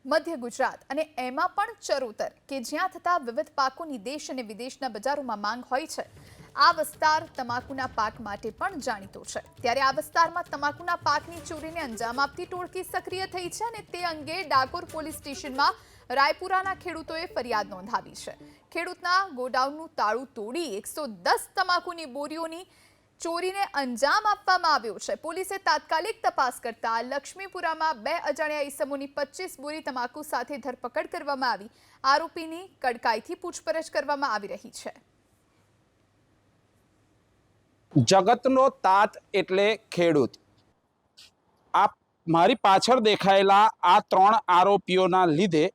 મધ્ય ગુજરાત અને એમાં પણ ચરોતર કે જ્યાં થતા વિવિધ પાકોની દેશ અને વિદેશના બજારોમાં માંગ હોય છે, આ વિસ્તાર તમાકુના પાક માટે પણ જાણીતો છે। ત્યારે આ વિસ્તારમાં તમાકુના પાકની ચોરીને અંજામ આપતી ટોળકી સક્રિય થઈ છે અને તે અંગે ડાકોર પોલીસ સ્ટેશનમાં રાયપુરાના ખેડૂતોએ ફરિયાદ નોંધાવી છે। ખેડૂતના ગોડાઉનનું તાળું તોડી 110 તમાકુની બોરીઓની ચોરીને અંજામ આપવામાં આવ્યો છે। પોલીસે તાત્કાલિક તપાસ કરતા લક્ષ્મીપુરામાં 2 અજાણ્યા ઈસમોની 25 બોરી તમાકુ સાથે ધરપકડ કરવામાં આવી। આરોપીની કડકાઈથી પૂછપરછ કરવામાં આવી રહી છે। જગતનો તાત એટલે ખેડૂત। આ મારી પાછળ દેખાયેલા આ 3 આરોપીઓના લીધે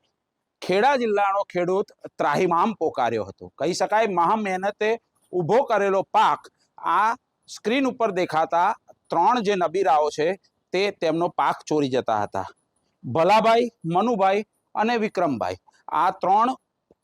ખેડા જિલ્લાનો ખેડૂત ત્રાહિમામ પોકાર્યો હતો। કહી શકાય મહા મહેનતે ઊભો કરેલો પાક આ સ્ક્રીન ઉપર દેખાતા 3 જે નબીરાઓ છે તે તેમનો પાક ચોરી જતા હતા। ભલાભાઈ, મનુભાઈ અને વિક્રમભાઈ, આ 3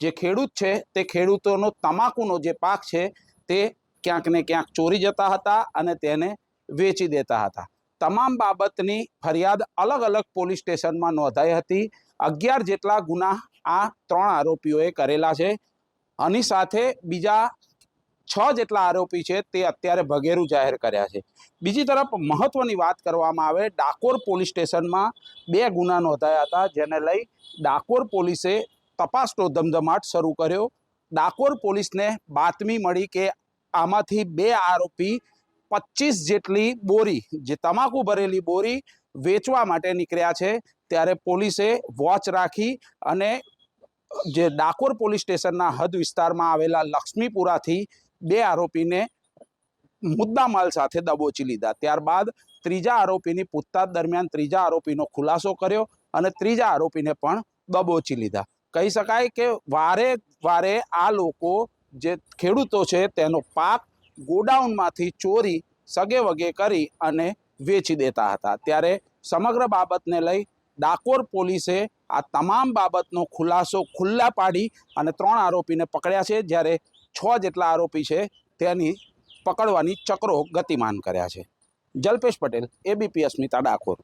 જે ખેડૂત છે તે ખેડૂતોનો તમાકુનો જે પાક છે તે ક્યાંક ને ક્યાંક ચોરી જતા હતા અને તેને વેચી દેતા હતા। તમામ બાબતની ફરિયાદ અલગ અલગ પોલીસ સ્ટેશનમાં નોંધાઈ હતી। 11 જેટલા ગુના આ 3 આરોપીઓએ કરેલા છે। આની સાથે બીજા 6 જેટલા આરોપી છે તે અત્યારે ભગેરું જાહેર કર્યા છે। બીજી તરફ મહત્વની વાત કરવામાં આવે, ડાકોર પોલીસ સ્ટેશનમાં 2 ગુના નોંધાયા હતા, જેને લઈ ડાકોર પોલીસે તપાસનો ધમધમાટ શરૂ કર્યો। ડાકોર પોલીસને બાતમી મળી કે આમાંથી 2 આરોપી 25 જેટલી બોરી, જે તમાકુ ભરેલી બોરી વેચવા માટે નીકળ્યા છે। ત્યારે પોલીસે વોચ રાખી અને જે ડાકોર પોલીસ સ્ટેશનના હદ વિસ્તારમાં આવેલા લક્ષ્મીપુરાથી 2 આરોપીને મુદ્દામાલ સાથે દબોચી લીધા। ત્યારબાદ 3જા આરોપીની પૂછતાછ દરમિયાન 3જા આરોપીનો ખુલાસો કર્યો અને 3જા આરોપીને પણ દબોચી લીધા। કહી શકાય કે વારે વારે આ લોકો જે ખેડૂતો છે તેનો પાક ગોડાઉનમાંથી ચોરી સગે વગે કરી અને વેચી દેતા હતા। ત્યારે સમગ્ર બાબતને લઈ ડાકોર પોલીસે આ તમામ બાબતનો ખુલાસો ખુલ્લા પાડી અને 3 આરોપીને પકડ્યા છે, જ્યારે 6 જેટલા આરોપી છે તેની પકડવાની ચક્રો ગતિમાન કર્યા છે। જલ્પેશ પટેલ, એબીપી અસ્મિતા, ડાકોર।